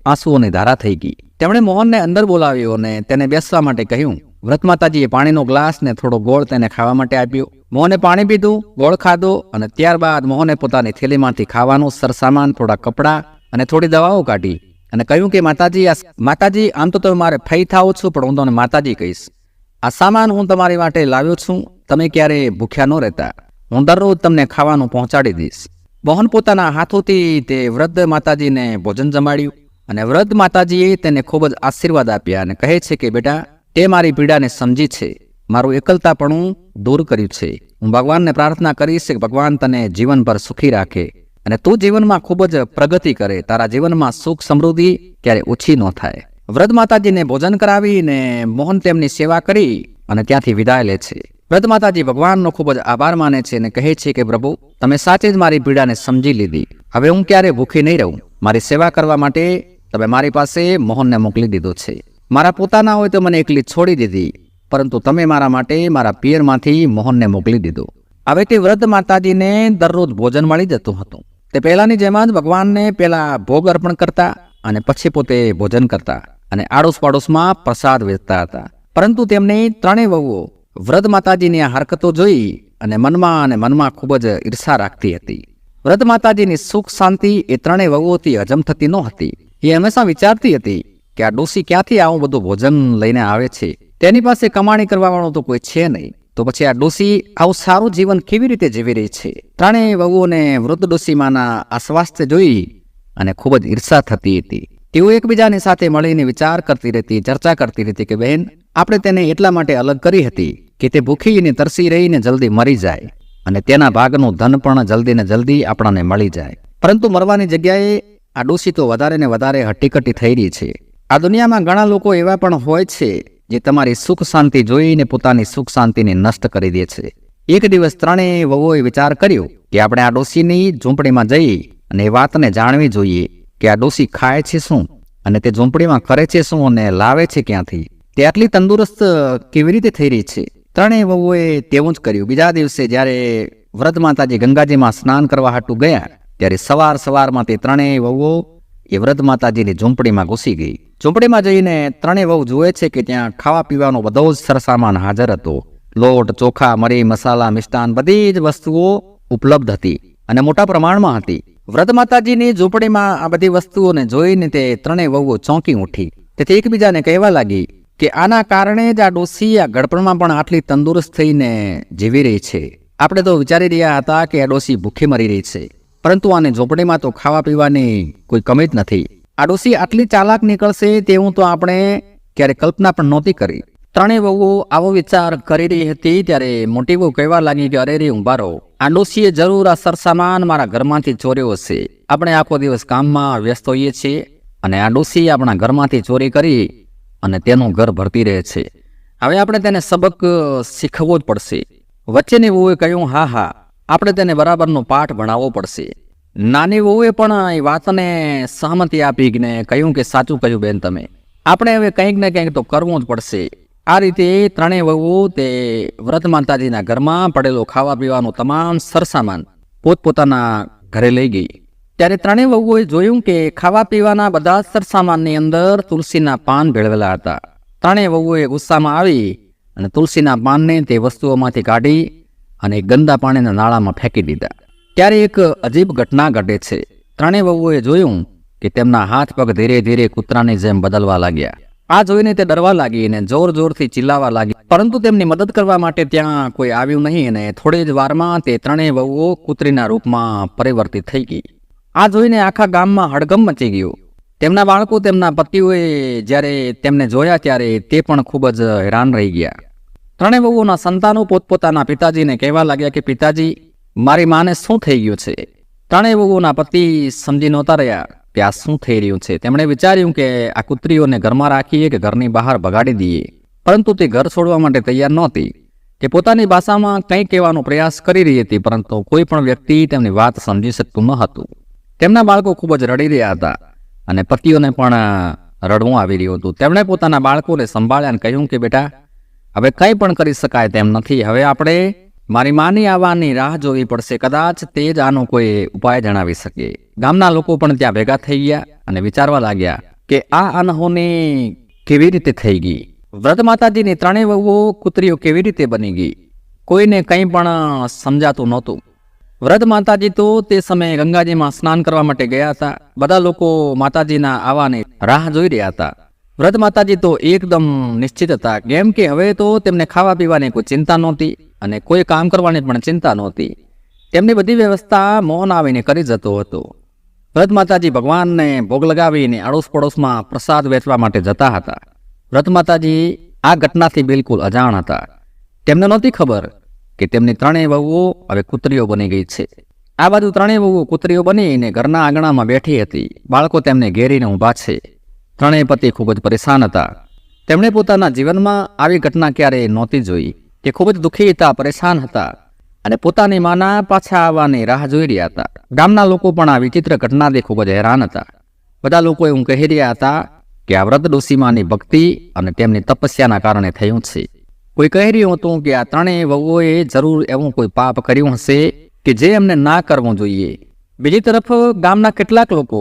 આંસુઓની ધારા થઈ ગઈ. તેમણે મોહનને અંદર બોલાવ્યો અને તેને બેસવા માટે કહ્યું. વ્રત માતાજીએ પાણીનો ગ્લાસ ને થોડો ગોળ તેને ખાવા માટે આપ્યો. મોહને પાણી પીધું, ગોળ ખાધો અને ત્યારબાદ મોહને પોતાની થેલીમાંથી ખાવાનું સરસામાન, થોડા કપડાં અને થોડી દવાઓ કાઢી અને કહ્યું કે માતાજી, આમ તો તમે મારે ફઈ થાઓ છો, પણ હું તમને માતાજી કહીશ. આ સામાન હું તમારી માટે લાવ્યો છું. તમે ક્યારે ભૂખ્યા ન રહેતા. હું દરરોજ તમને ખાવાનું પહોંચાડી દઈશ. મોહન પોતાના હાથોથી તે વૃદ્ધ માતાજીને ભોજન જમાડ્યું અને વૃદ્ધ માતાજીએ તેને ખૂબ જ આશીર્વાદ આપ્યા અને કહે છે કે બેટા, તે મારી પીડાને સમજી છે, મારું એકલતાપણું દૂર કર્યું છે. હું ભગવાનને પ્રાર્થના કરીશ કે ભગવાન તને જીવનભર સુખી રાખે અને તું જીવનમાં ખૂબ જ પ્રગતિ કરે, તારા જીવનમાં સુખ સમૃદ્ધિ ક્યારે ઓછી ન થાય. વૃદ્ધ માતાજીને ભોજન કરાવીને મોહન તેમની સેવા કરી અને ત્યાંથી વિદાય લે છે. વૃદ્ધ માતાજી ભગવાનનો ખૂબ જ આભાર માને છે અને કહે છે કે પ્રભુ, તમે સાચે જ મારી પીડાને સમજી લીધી. હવે હું ક્યારે ભૂખી નહીં રહું. મારી સેવા કરવા માટે તમે મારી પાસે મોહનને મોકલી દીધો છે. મારા પોતાના હોય તો મને એકલી છોડી દીધી, પરંતુ તમે મારા માટે મારા પિયરમાંથી મોહનને મોકલી દીધો. હવે તે વૃદ્ધ માતાજીને દરરોજ ભોજન મળી જતું હતું. તે પહેલાંની જેમ જ ભગવાનને પહેલા ભોગ અર્પણ કરતા અને પછી પોતે ભોજન કરતા અને આડોશ પાડોશમાં પ્રસાદ વેચતા હતા. પરંતુ તેમની ત્રણેય વહુઓ વ્રત માતાજીની આ હરકતો જોઈ અને મનમાં ખૂબ જ ઈર્ષા રાખતી હતી. વ્રત માતાજીની સુખ શાંતિ એ ત્રણેય વહુઓથી હજમ થતી ન હતી. એ હંમેશા વિચારતી હતી કે આ ડોસી ક્યાંથી આવું બધું ભોજન લઈને આવે છે, તેની પાસે કમાણી કરવા વાળો તો કોઈ છે નહીં, તો પછી આ ડોસી આવું સારું જીવન કેવી રીતે જીવી રહી છે. ત્રણેય વહુઓને વૃદ્ધ ડોસીમાના આ સ્વાસ્થ્ય જોઈ અને ખૂબ જ ઈર્ષા થતી હતી. તેઓ એકબીજાની સાથે મળીને વિચાર કરતી રહેતી, ચર્ચા કરતી રહેતી કે બહેન, આપણે તેને એટલા માટે અલગ કરી હતી કે તે ભૂખી અને તરસી રહીને જલ્દી મરી જાય અને તેના ભાગનું ધન પણ જલ્દી ને જલ્દી આપણને મળી જાય. પરંતુ મરવાની જગ્યાએ આ ડોસી તો વધારે ને વધારે હટ્ટીકટ્ટી થઈ રહી છે. આ દુનિયામાં ઘણા લોકો એવા પણ હોય છે જે તમારી સુખ શાંતિ જોઈને પોતાની સુખ શાંતિને નષ્ટ કરી દે છે. એક દિવસ ત્રણેય વહુઓએ વિચાર કર્યો કે આપણે આ ડોસીની ઝૂંપડીમાં જઈ અને એ વાતને જાણવી જોઈએ કે આ ડોસી ખાય છે શું અને તે ઝૂંપડીમાં કરે છે શું અને લાવે છે ક્યાંથી, તે આટલી તંદુરસ્ત કેવી રીતે થઈ રહી છે. ત્રણેય વહુઓએ તેવું જ કર્યું. બીજા દિવસે જ્યારે વ્રત માતાજી ગંગાજીમાં સ્નાન કરવા હાટુ ગયા ત્યારે સવારમાં તે ત્રણેય વહુઓ એ વ્રત માતાજીની ઝૂંપડીમાં ઘૂસી ગઈ. ઝૂંપડીમાં જઈને ત્રણેય વહુ જુએ છે કે ત્યાં ખાવા પીવાનો બધો જ સરસામાન હાજર હતો. લોટ, ચોખા, મરી, મસાલા, મિષ્ટાન બધી જ વસ્તુઓ ઉપલબ્ધ હતી અને મોટા પ્રમાણમાં હતી. વ્રત માતાજીની ઝૂંપડીમાં આ બધી વસ્તુઓને જોઈને તે ત્રણેય વહુઓ ચોંકી ઉઠી. તેથી એકબીજાને કહેવા લાગી કે આના કારણે જ આ ડોસી આ ગડપણમાં પણ આટલી તંદુરસ્ત થઈને જીવી રહી છે. આપણે તો વિચારી રહ્યા હતા કે આ ડોસી ભૂખી મરી રહી છે, પરંતુ આને ઝૂંપડીમાં તો ખાવા પીવાની કોઈ કમી જ નથી. આ ડોસી આટલી ચાલાક નીકળશે તેવું તો આપણે ક્યારે કલ્પના પણ નહોતી કરી. ત્રણેય વહુઓ આવો વિચાર કરી રહી હતી ત્યારે મોટી વહુ કહેવા લાગી કે અરે રે ઊભા રહો, આ ડોસીએ જરૂર આ સરસામાન મારા ઘરમાંથી ચોર્યો હશે. આપણે આખો દિવસ કામમાં વ્યસ્ત હોઈએ છીએ અને આ ડોસી આપણા ઘરમાંથી ચોરી કરી અને તેનું ઘર ભરતી રહે છે. હવે આપણે તેને સબક શીખવવો જ પડશે. વચ્ચેની વહુએ કહ્યું હા, આપણે તેને બરાબરનો પાઠ ભણાવવો પડશે. નાની વહુએ પણ એ વાતને સહમતિ આપી ને કહ્યું કે સાચું કહ્યું બેન તમે, આપણે હવે કંઈક ને કંઈક તો કરવું જ પડશે. આ રીતે ત્રણેય વહુઓ તે વ્રત માતાજીના ઘરમાં પડેલો ખાવા પીવાનો તમામ સરસામાન પોતપોતાના ઘરે લઈ ગઈ. ત્યારે ત્રણેય વહુઓએ જોયું કે ખાવા પીવાના બધા જ સરસામાનની અંદર તુલસીના પાન ભેળવેલા હતા. ત્રણેય વહુઓએ ગુસ્સામાં આવી અને તુલસીના પાનને તે વસ્તુઓમાંથી કાઢી અને ગંદા પાણીના નાળામાં ફેંકી દીધા. ત્યારે એક અજીબ ઘટના ઘટે છે. ત્રણેય વહુઓએ જોયું કે તેમના હાથ પગ ધીરે ધીરે કૂતરાની જેમ બદલવા લાગ્યા. આ જોઈને તે ડરવા લાગી અને જોરથી ચિલ્લાવા લાગી, પરંતુ તેમની મદદ કરવા માટે ત્યાં કોઈ આવ્યું નહીં અને થોડી જ વારમાં તે ત્રણેય વહુઓ કૂતરીના રૂપમાં પરિવર્તિત થઈ ગઈ. આ જોઈને આખા ગામમાં હડગમ મચી ગયું. તેમના બાળકો, તેમના પતિઓએ જ્યારે તેમને જોયા ત્યારે તે પણ ખૂબ જ હેરાન રહી ગયા. ત્રણેય વહુઓના સંતાનો પોતપોતાના પિતાજીને કહેવા લાગ્યા કે પિતાજી, મારી માને શું થઈ ગયું છે. ત્રણેય વહુઓના પતિ સમજી નહોતા રહ્યા કે આ શું થઈ રહ્યું છે. તેમણે વિચાર્યું કે આ કૂતરીઓને ઘરમાં રાખીએ કે ઘરની બહાર ભગાડી દઈએ, પરંતુ તે ઘર છોડવા માટે તૈયાર નહોતી. તે પોતાની ભાષામાં કંઈ કહેવાનો પ્રયાસ કરી રહી હતી, પરંતુ કોઈ પણ વ્યક્તિ તેમની વાત સમજી શકતું ન હતું. તેમના બાળકો ખૂબ જ રડી રહ્યા હતા અને પતિઓને પણ રડવું આવી રહ્યું હતું. તેમણે પોતાના બાળકોને સંભાળ્યા અને કહ્યું કે બેટા, હવે કંઈ પણ કરી શકાય તેમ નથી. હવે આપણે મારી માની આવવાની રાહ જોવી પડશે. કદાચ તે જ આનો કોઈ ઉપાય જણાવી શકે. ગામના લોકો પણ ત્યાં ભેગા થઈ ગયા અને વિચારવા લાગ્યા કે આ અનહોની કેવી રીતે થઈ ગઈ. વ્રત માતાજીની ત્રણેય વહુઓ કૂતરીઓ કેવી રીતે બની ગઈ, કોઈને કંઈ પણ સમજાતું નહોતું. વ્રત માતાજી તો તે સમયે ગંગાજીમાં સ્નાન કરવા માટે ગયા હતા. બધા લોકો માતાજીના આવવાની રાહ જોઈ રહ્યા હતા. વ્રત માતાજી તો એકદમ નિશ્ચિત હતા, કેમ કે હવે તો તેમને ખાવા પીવાની કોઈ ચિંતા નહોતી અને કોઈ કામ કરવાની પણ ચિંતા નહોતી. તેમની બધી વ્યવસ્થા મોહન આવીને કરી જતો હતો. વ્રત માતાજી ભગવાનને ભોગ લગાવીને આડોશ પડોશમાં પ્રસાદ વેચવા માટે જતા હતા. વ્રત માતાજી આ ઘટનાથી બિલકુલ અજાણ હતા. તેમને નહોતી ખબર કે તેમની ત્રણેય વહુઓ હવે કૂતરીઓ બની ગઈ છે. આ બાજુ ત્રણેય વહુઓ કૂતરીઓ બનીને ઘરના આંગણામાં બેઠી હતી. બાળકો તેમને ઘેરીને ઊભા છે. ત્રણેય પતિ ખૂબ જ પરેશાન હતા. તેમણે પોતાના જીવનમાં આવી ઘટના ક્યારેય નહોતી જોઈ. તે ખૂબ જ દુઃખી હતા, પરેશાન હતા અને પોતાની માના પાછા આવવાની રાહ જોઈ રહ્યા હતા. ગામના લોકો પણ આ વિચિત્ર ઘટનાથી ખૂબ જ હેરાન હતા. બધા લોકો એવું કહી રહ્યા હતા કે આ વ્રત ડોસીમાની ભક્તિ અને તેમની તપસ્યાના કારણે થયું છે. કોઈ કહી રહ્યું હતું કે આ ત્રણેય વહુઓએ જરૂર એવું કોઈ પાપ કર્યું હશે કે જે એમને ના કરવું જોઈએ. બીજી તરફ ગામના કેટલાક લોકો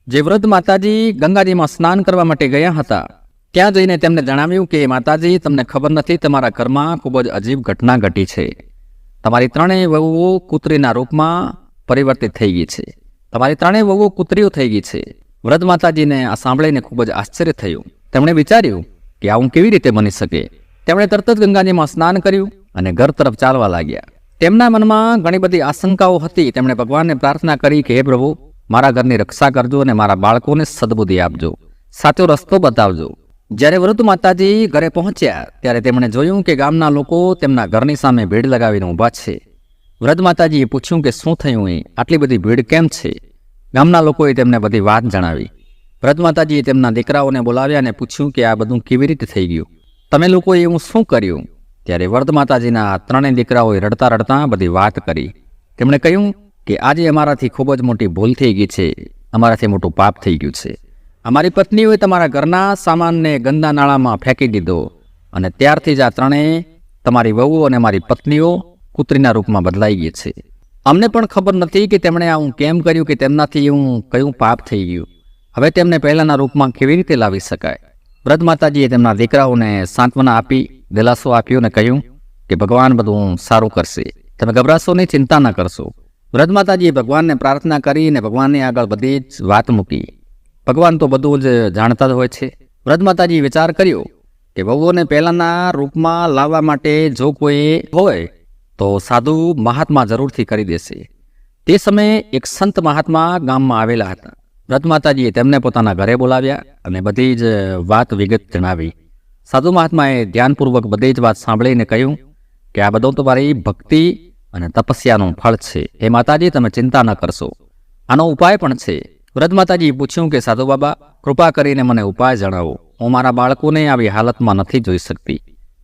જે વૃદ્ધ માતાજી ગંગાજીમાં સ્નાન કરવા માટે ગયા હતા, ત્યાં જઈને તેમને જણાવ્યું કે માતાજી, તમને ખબર નથી, તમારા ઘરમાં ખૂબ જ અજીબ ઘટના ઘટી છે. તમારી ત્રણેય વહુઓ કૂતરીના રૂપમાં પરિવર્તિત થઈ ગઈ છે. તમારી ત્રણેય વહુઓ કૂતરીઓ થઈ ગઈ છે. વૃદ્ધ માતાજીને આ સાંભળીને ખૂબ જ આશ્ચર્ય થયું. તેમણે વિચાર્યું કે આવું કેવી રીતે બની શકે. તેમણે તરત જ ગંગાજીમાં સ્નાન કર્યું અને ઘર તરફ ચાલવા લાગ્યા. તેમના મનમાં ઘણી બધી આશંકાઓ હતી. તેમણે ભગવાનને પ્રાર્થના કરી કે હે પ્રભુ, મારા ઘરની રક્ષા કરજો અને મારા બાળકોને સદબુદ્ધિ આપજો, સાચો રસ્તો બતાવજો. જ્યારે વૃદ્ધ માતાજી ઘરે પહોંચ્યા ત્યારે તેમણે જોયું કે ગામના લોકો તેમના ઘરની સામે ભીડ લગાવીને ઊભા છે. વૃદ્ધ માતાજીએ પૂછ્યું કે શું થયું, આટલી બધી ભીડ કેમ છે? ગામના લોકોએ તેમને બધી વાત જણાવી. વૃદ્ધ માતાજીએ તેમના દીકરાઓને બોલાવ્યા અને પૂછ્યું કે આ બધું કેવી રીતે થઈ ગયું? તમે લોકોએ એવું શું કર્યું? ત્યારે વૃદ્ધ માતાજીના ત્રણેય દીકરાઓએ રડતા રડતા બધી વાત કરી. તેમણે કહ્યું કે આજે અમારાથી ખૂબ જ મોટી ભૂલ થઈ ગઈ છે, અમારાથી મોટું પાપ થઈ ગયું છે. અમારી પત્નીઓએ તમારા ઘરના સામાનને ગંદા નાળામાં ફેંકી દીધો અને ત્યારથી જ આ ત્રણેય, તમારી વહુ અને મારી પત્નીઓ કૂતરીના રૂપમાં બદલાઈ ગઈ છે. અમને પણ ખબર નથી કે તેમણે આવું કેમ કર્યું, કે તેમનાથી એવું કયું પાપ થઈ ગયું. હવે તેમને પહેલાના રૂપમાં કેવી રીતે લાવી શકાય? વૃદ્ધ માતાજીએ તેમના દીકરાઓને સાંત્વના આપી, દિલાસો આપ્યો અને કહ્યું કે ભગવાન બધું સારું કરશે, તમે ગભરાશો નહીં, ચિંતા ન કરશો. વૃદ્ધ માતાજીએ ભગવાનને પ્રાર્થના કરી અને ભગવાનની આગળ બધી જ વાત મૂકી. ભગવાન તો બધું જ જાણતા જ હોય છે. વૃદ્ધ માતાજીએ વિચાર કર્યો કે વહુઓને પહેલાના રૂપમાં લાવવા માટે જો કોઈ હોય તો સાધુ મહાત્મા જરૂરથી કરી દેશે. તે સમયે એક સંત મહાત્મા ગામમાં આવેલા હતા. વૃદ્ધ માતાજીએ તેમને પોતાના ઘરે બોલાવ્યા અને બધી જ વાત વિગત જણાવી. સાધુ મહાત્માએ ધ્યાનપૂર્વક બધી જ વાત સાંભળીને કહ્યું કે આ બધું તમારી ભક્તિ અને તપસ્યાનું ફળ છે. હે માતાજી, તમે ચિંતા ન કરશો, આનો ઉપાય પણ છે. વૃદ્ધ માતાજીએ પૂછ્યું કે સાધુ બાબા, કૃપા કરીને મને ઉપાય જણાવો, હું મારા બાળકોને આવી હાલતમાં નથી જોઈ શકતી.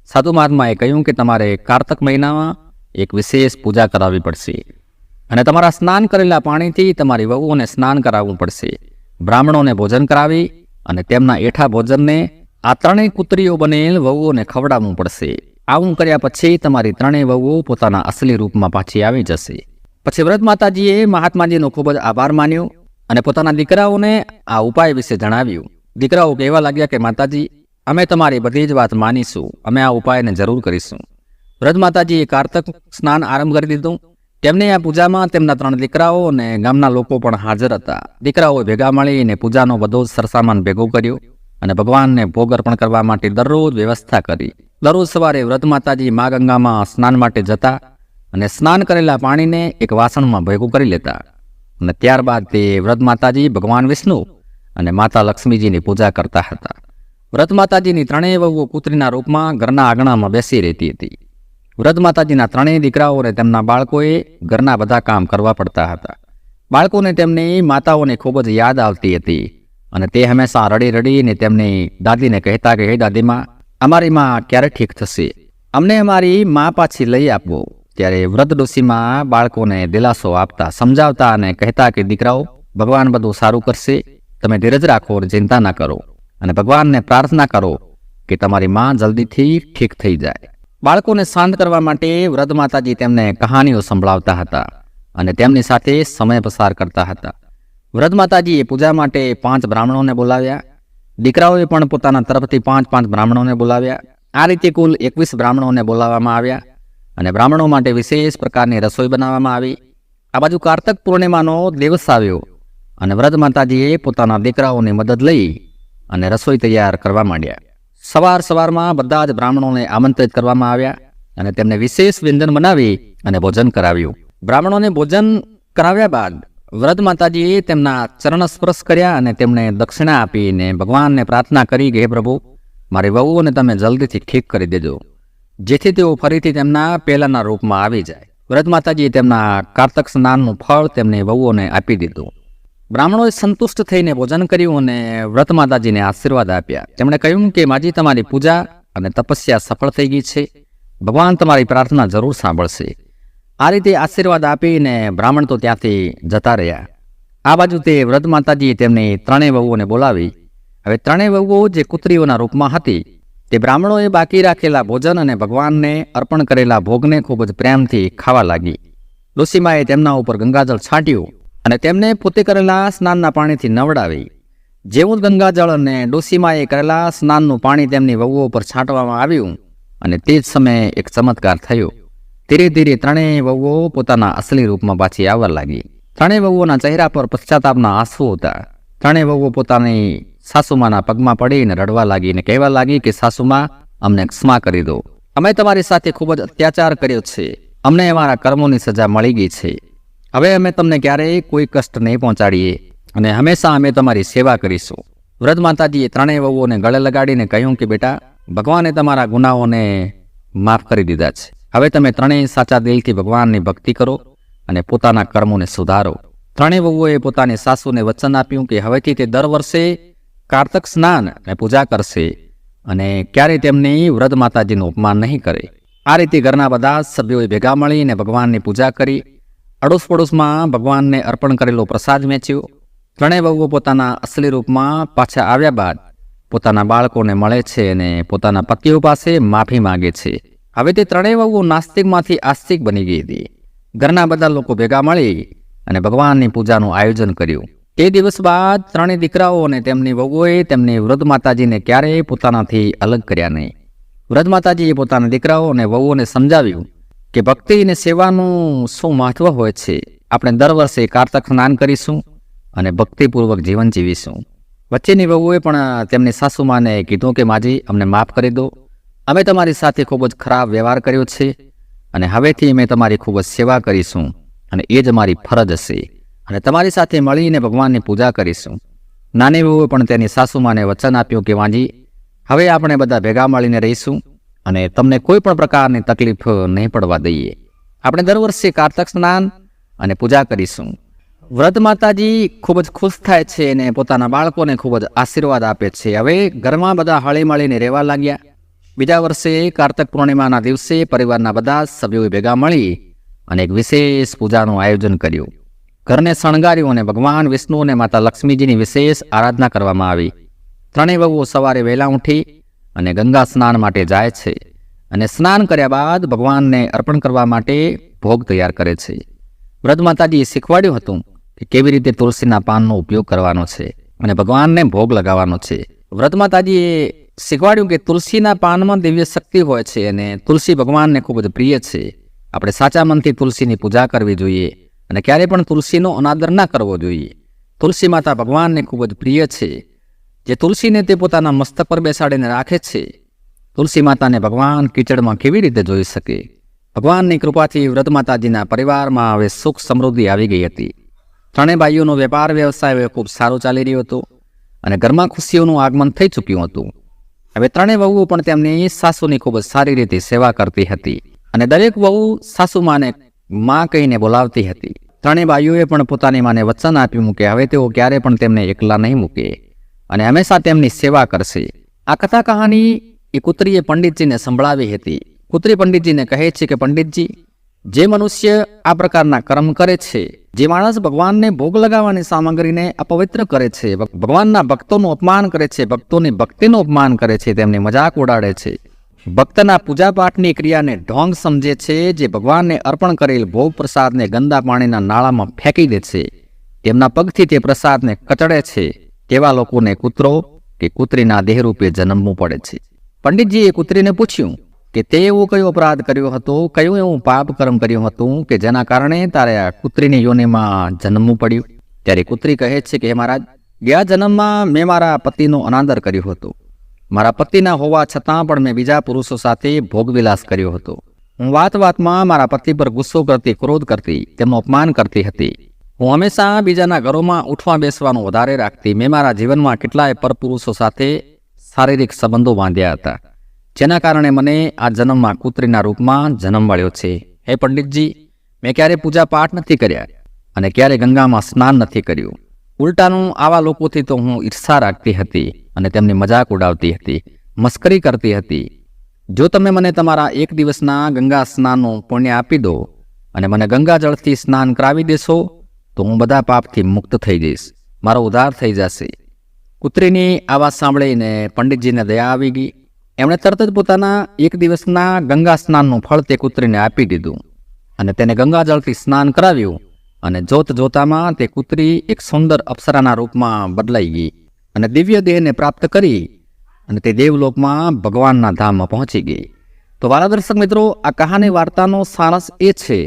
સાધુ મહાત્માએ કહ્યું કે તમારે કારતક મહિનામાં એક વિશેષ પૂજા કરાવવી પડશે અને તમારા સ્નાન કરેલા પાણીથી તમારી વહુઓને સ્નાન કરાવવું પડશે. બ્રાહ્મણોને ભોજન કરાવી અને તેમના એઠા ભોજનને આ ત્રણેય કૂતરીઓ બનેલ વહુઓને ખવડાવવું પડશે. આવું કર્યા પછી તમારી ત્રણેય વહુઓ પોતાના અસલી રૂપમાં પાછી આવી જશે. પછી વૃદ્ધ માતાજીએ મહાત્માજીનો ખૂબ જ આભાર માન્યો અને પોતાના દીકરાઓને આ ઉપાય વિશે જણાવ્યું. દીકરાઓ કહેવા લાગ્યા કે માતાજી, અમે તમારી બધી જ વાત માનીશું, અમે આ ઉપાયને જરૂર કરીશું. વૃદ્ધ માતાજીએ કારતક સ્નાન આરંભ કરી દીધું. તેમની આ પૂજામાં તેમના ત્રણ દીકરાઓ અને ગામના લોકો પણ હાજર હતા. દીકરાઓએ ભેગા મળીને પૂજાનો બધો જ સરસામાન ભેગો કર્યો અને ભગવાનને ભોગ અર્પણ કરવા માટે દરરોજ વ્યવસ્થા કરી. દરરોજ સવારે વૃદ્ધ માતાજી મા ગંગામાં સ્નાન માટે જતા અને સ્નાન કરેલા પાણીને એક વાસણમાં ભેગું કરી લેતા અને ત્યારબાદ તે વૃદ્ધ માતાજી, ભગવાન વિષ્ણુ અને માતા લક્ષ્મીજીની પૂજા કરતા હતા. વૃદ્ધ માતાજીની ત્રણેય વહુઓ કૂતરીના રૂપમાં ઘરના આંગણામાં બેસી રહેતી હતી. વૃદ્ધ માતાજીના ત્રણેય દીકરાઓ અને તેમના બાળકોએ ઘરના બધા કામ કરવા પડતા હતા. બાળકોને તેમની માતાઓને ખૂબ જ યાદ આવતી હતી અને તે હંમેશા રડી રડીને તેમની દાદીને કહેતા કે હે દાદીમા, અમારી માં ક્યારે ઠીક થશે? અમને અમારી માં પાછી લઈ આપવો. ત્યારે વૃદ્ધ ડોશીમાં બાળકોને દિલાસો આપતા, સમજાવતા અને કહેતા કે દીકરાઓ, ભગવાન બધું સારું કરશે, તમે ધીરજ રાખો અને ચિંતા ના કરો અને ભગવાનને પ્રાર્થના કરો કે તમારી માં જલ્દીથી ઠીક થઈ જાય. બાળકોને શાંત કરવા માટે વૃદ્ધ માતાજી તેમને કહાનીઓ સંભળાવતા હતા અને તેમની સાથે સમય પસાર કરતા હતા. વૃદ્ધ માતાજીએ પૂજા માટે 5 બ્રાહ્મણોને બોલાવ્યા. દીકરાઓએ પણ પોતાના તરફથી 5 બ્રાહ્મણોને બોલાવ્યા. આ રીતે કુલ 21 બ્રાહ્મણોને બોલાવવામાં આવ્યા અને બ્રાહ્મણો માટે વિશેષ પ્રકારની રસોઈ બનાવવામાં આવી. આ બાજુ કારતક પૂર્ણિમાનો દિવસ આવ્યો અને વૃદ્ધ માતાજીએ પોતાના દીકરાઓની મદદ લઈ અને રસોઈ તૈયાર કરવા માંડ્યા. સવારમાં બધા જ બ્રાહ્મણોને આમંત્રિત કરવામાં આવ્યા અને તેમને વિશેષ વ્યંજન બનાવી અને ભોજન કરાવ્યું. બ્રાહ્મણોને ભોજન કરાવ્યા બાદ વૃદ્ધ માતાજીએ તેમના ચરણ સ્પર્શ કર્યા અને તેમને દક્ષિણા આપીને ભગવાનને પ્રાર્થના કરી કે હે પ્રભુ, મારી વહુઓને તમે જલ્દીથી ઠીક કરી દેજો, જેથી તેઓ ફરીથી તેમના પહેલાના રૂપમાં આવી જાય. વૃદ્ધ માતાજીએ તેમના કારતક સ્નાનનું ફળ તેમની વહુઓને આપી દીધું. બ્રાહ્મણોએ સંતુષ્ટ થઈને ભોજન કર્યું અને વ્રત માતાજીને આશીર્વાદ આપ્યા. તેમણે કહ્યું કે માજી, તમારી પૂજા અને તપસ્યા સફળ થઈ ગઈ છે, ભગવાન તમારી પ્રાર્થના જરૂર સાંભળશે. આ રીતે આશીર્વાદ આપીને બ્રાહ્મણ તો ત્યાંથી જતા રહ્યા. આ બાજુ તે વ્રત માતાજીએ તેમની ત્રણેય વહુઓને બોલાવી. હવે ત્રણેય વહુઓ જે કુતરીઓના રૂપમાં હતી તે બ્રાહ્મણોએ બાકી રાખેલા ભોજન અને ભગવાનને અર્પણ કરેલા ભોગને ખૂબ જ પ્રેમથી ખાવા લાગી. ડોશીમાએ તેમના ઉપર ગંગાજળ છાંટ્યું અને તેમને પોતે કરેલા સ્નાનના પાણીથી નવડાવી. જેવું જ ગંગાજળ અને ડોસીમાએ કરેલા સ્નાનનું પાણી તેમની વહુઓ પર છાંટવામાં આવ્યું અને તે જ સમયે એક ચમત્કાર થયો. ધીરે ધીરે ત્રણેય વહુઓ પોતાના અસલી રૂપમાં પાછી આવવા લાગી. ત્રણેય વહુઓના ચહેરા પર પશ્ચાતાપના આંસુ હતા. ત્રણેય વહુઓ પોતાની સાસુમાના પગમાં પડીને રડવા લાગી અને કહેવા લાગી કે સાસુમા, અમને ક્ષમા કરી દો. અમે તમારી સાથે ખૂબ જ અત્યાચાર કર્યો છે. અમને અમારા કર્મોની સજા મળી ગઈ છે. હવે અમે તમને ક્યારેય કોઈ કષ્ટ નહીં પહોંચાડીએ અને હંમેશા અમે તમારી સેવા કરીશું. વ્રત માતાજીએ ત્રણેય વહુઓને ગળે લગાડીને કહ્યું કે બેટા, ભગવાને તમારા ગુનાઓને માફ કરી દીધા છે. હવે તમે ત્રણેય સાચા દિલથી ભગવાનની ભક્તિ કરો અને પોતાના કર્મોને સુધારો. ત્રણેય વહુઓએ પોતાની સાસુને વચન આપ્યું કે હવેથી તે દર વર્ષે કારતક સ્નાન અને પૂજા કરશે અને ક્યારેય તેમની વ્રત માતાજીનું અપમાન નહીં કરે. આ રીતે ઘરના બધા સભ્યોએ ભેગા મળીને ભગવાનની પૂજા કરી. અડોશ પડોશમાં ભગવાનને અર્પણ કરેલો પ્રસાદ વેચ્યો. ત્રણેય વહુઓ પોતાના અસલી રૂપમાં પાછા આવ્યા બાદ પોતાના બાળકોને મળે છે અને પોતાના પતિઓ પાસે માફી માંગે છે. હવે તે ત્રણેય વહુઓ નાસ્તિકમાંથી આસ્તિક બની ગઈ હતી. ઘરના બધા લોકો ભેગા મળી અને ભગવાનની પૂજાનું આયોજન કર્યું. તે દિવસ બાદ ત્રણેય દીકરાઓ અને તેમની વહુઓએ તેમની વૃદ્ધ માતાજીને ક્યારેય પોતાનાથી અલગ કર્યા નહીં. વૃદ્ધ માતાજીએ પોતાના દીકરાઓ અને વહુઓને સમજાવ્યું કે ભક્તિ અને સેવાનું શું મહત્વ હોય છે. આપણે દર વર્ષે કારતક સ્નાન કરીશું અને ભક્તિપૂર્વક જીવન જીવીશું. વચ્ચેની વહુએ પણ તેમની સાસુમાને કીધું કે માજી, અમને માફ કરી દો. અમે તમારી સાથે ખૂબ જ ખરાબ વ્યવહાર કર્યો છે અને હવેથી અમે તમારી ખૂબ જ સેવા કરીશું અને એ જ અમારી ફરજ હશે અને તમારી સાથે મળીને ભગવાનની પૂજા કરીશું. નાની વહુએ પણ તેની સાસુમાને વચન આપ્યું કે માજી, હવે આપણે બધા ભેગા મળીને રહીશું અને તમને કોઈ પણ પ્રકારની તકલીફ નહીં પડવા દઈએ. આપણે દર વર્ષે કારતક સ્નાન અને પૂજા કરીશું. વ્રત માતાજી ખૂબ જ ખુશ થાય છે અને પોતાના બાળકોને ખૂબ જ આશીર્વાદ આપે છે. હવે ઘરમાં બધા હળી મળીને રહેવા લાગ્યા. બીજા વર્ષે કારતક પૂર્ણિમાના દિવસે પરિવારના બધા સભ્યોએ ભેગા મળી અને એક વિશેષ પૂજાનું આયોજન કર્યું. ઘરને શણગાર્યું અને ભગવાન વિષ્ણુ અને માતા લક્ષ્મીજીની વિશેષ આરાધના કરવામાં આવી. ત્રણેય વહુઓ સવારે વહેલા ઉઠી અને ગંગા સ્નાન માટે જાય છે અને સ્નાન કર્યા બાદ ભગવાનને અર્પણ કરવા માટે ભોગ તૈયાર કરે છે. વ્રત માતાજીએ શીખવાડ્યું હતું કે કેવી રીતે તુલસીના પાનનો ઉપયોગ કરવાનો છે અને ભગવાનને ભોગ લગાવવાનો છે. વ્રત માતાજીએ શીખવાડ્યું કે તુલસીના પાનમાં દિવ્ય શક્તિ હોય છે અને તુલસી ભગવાનને ખૂબ જ પ્રિય છે. આપણે સાચા મનથી તુલસીની પૂજા કરવી જોઈએ અને ક્યારે પણ તુલસીનો અનાદર ના કરવો જોઈએ. તુલસી માતા ભગવાનને ખૂબ જ પ્રિય છે. જે તુલસીને તે પોતાના મસ્તક પર બેસાડીને રાખે છે. તુલસી માતાને ભગવાન કીચડમાં કેવી રીતે જોઈ શકે? ભગવાનની કૃપાથી વ્રત માતાજીના પરિવારમાં હવે સુખ સમૃદ્ધિ આવી ગઈ હતી. ત્રણેય ભાઈઓનો વેપાર વ્યવસાય ખૂબ સારો ચાલી રહ્યો હતો અને ઘરમાં ખુશીઓનું આગમન થઈ ચૂક્યું હતું. હવે ત્રણેય વહુઓ પણ તેમની સાસુની ખૂબ જ સારી રીતે સેવા કરતી હતી અને દરેક વહુ સાસુમાને માં કહીને બોલાવતી હતી. ત્રણેય ભાઈઓએ પણ પોતાની માને વચન આપ્યું કે હવે તેઓ ક્યારે પણ તેમને એકલા નહીં મૂકે અને હંમેશા તેમની સેવા કરશે. આ કથા કહાની એ કુતરીએ પંડિતજીને સંભળાવી હતી. કુતરી પંડિતજીને કહે છે કે પંડિતજી, જે મનુષ્ય આ પ્રકારના કર્મ કરે છે, જે માણસ ભગવાનને ભોગ લગાવવાની સામગ્રીને અપવિત્ર કરે છે, ભગવાનના ભક્તોનું અપમાન કરે છે, ભક્તોની ભક્તિનું અપમાન કરે છે, તેમની મજાક ઉડાડે છે, ભક્તના પૂજાપાઠની ક્રિયાને ઢોંગ સમજે છે, જે ભગવાનને અર્પણ કરેલ ભોગ પ્રસાદને ગંદા પાણીના નાળામાં ફેંકી દે છે, તેમના પગથી તે પ્રસાદને કચડે છે, તેવા લોકોને કૂતરો કે કૂતરીના દેહરૂપે જન્મવું પડે છે. પંડિતજીએ કૂતરીને પૂછ્યું કે તે એવો કયો અપરાધ કર્યો હતો, કયું એવું પાપ કર્મ કર્યું હતું કે જેના કારણે તારે આ કૂતરીની યોનિમાં જન્મવું પડ્યું? ત્યારે કૂતરી કહે છે કે હે મહારાજ, ગયા જન્મમાં મેં મારા પતિનો અનાદર કર્યો હતો. મારા પતિના હોવા છતાં પણ મેં બીજા પુરુષો સાથે ભોગવિલાસ કર્યો હતો. હું વાતમાં મારા પતિ પર ગુસ્સો કરતી, ક્રોધ કરતી, તેમનું અપમાન કરતી હતી. હું હંમેશા બીજાના ઘરોમાં ઉઠવા બેસવાનું વધારે રાખતી. મેં મારા જીવનમાં કેટલાય પરપુરુષો સાથે શારીરિક સંબંધો બાંધ્યા હતા, જેના કારણે મને આ જન્મમાં કૂતરીના રૂપમાં જન્મ મળ્યો છે. હે પંડિતજી, મેં ક્યારે પૂજા પાઠ નથી કર્યા અને ક્યારે ગંગામાં સ્નાન નથી કર્યું. ઉલટાનું આવા લોકોથી તો હું ઈર્ષા રાખતી હતી અને તેમની મજાક ઉડાવતી હતી, મસ્કરી કરતી હતી. જો તમે મને તમારા એક દિવસના ગંગા સ્નાનનું પુણ્ય આપી દો અને મને ગંગા જળથી સ્નાન કરાવી દેશો તો હું બધા પાપથી મુક્ત થઈ જઈશ, મારો ઉદ્ધાર થઈ જશે. કૂતરીની આ વાત સાંભળીને પંડિતજીને દયા આવી ગઈ. એમણે તરત જ પોતાના એક દિવસના ગંગા સ્નાનનું ફળ તે કૂતરીને આપી દીધું અને તેને ગંગાજળથી સ્નાન કરાવ્યું અને જોત જોતામાં તે કૂતરી એક સુંદર અપ્સરાના રૂપમાં બદલાઈ ગઈ અને દિવ્ય દેહને પ્રાપ્ત કરી અને તે દેવલોકમાં ભગવાનના ધામમાં પહોંચી ગઈ. તો વાલા દર્શક મિત્રો, આ કહાની વાર્તાનો સારસ એ છે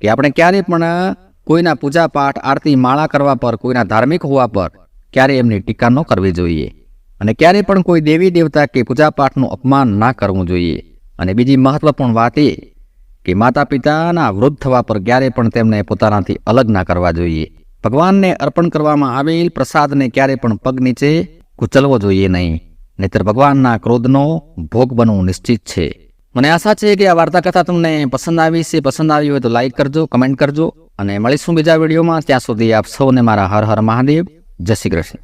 કે આપણે ક્યારે પણ કોઈના પૂજાપાઠ, આરતી, માળા કરવા પર, કોઈના ધાર્મિક હોવા પર ક્યારે એમની ટીકા ન કરવી જોઈએ અને ક્યારે પણ કોઈ દેવી દેવતા કે પૂજાપાઠનું અપમાન ના કરવું જોઈએ. અને બીજી મહત્વપૂર્ણ વાત એ કે માતા પિતાના વૃદ્ધ થવા પર ક્યારે પણ તેમને પોતાનાથી અલગ ના કરવા જોઈએ. ભગવાનને અર્પણ કરવામાં આવેલ પ્રસાદને ક્યારે પણ પગ નીચે કૂચલવો જોઈએ નહીં, નહીતર ભગવાનના ક્રોધનો ભોગ બનવું નિશ્ચિત છે. મને આશા છે કે આ વાર્તા કથા તમને પસંદ આવી છે. પસંદ આવી હોય તો લાઈક કરજો, કમેન્ટ કરજો અને મળીશું બીજા વિડીયોમાં. ત્યાં સુધી આપ સૌને મારા હર હર મહાદેવ. જય શ્રી કૃષ્ણ.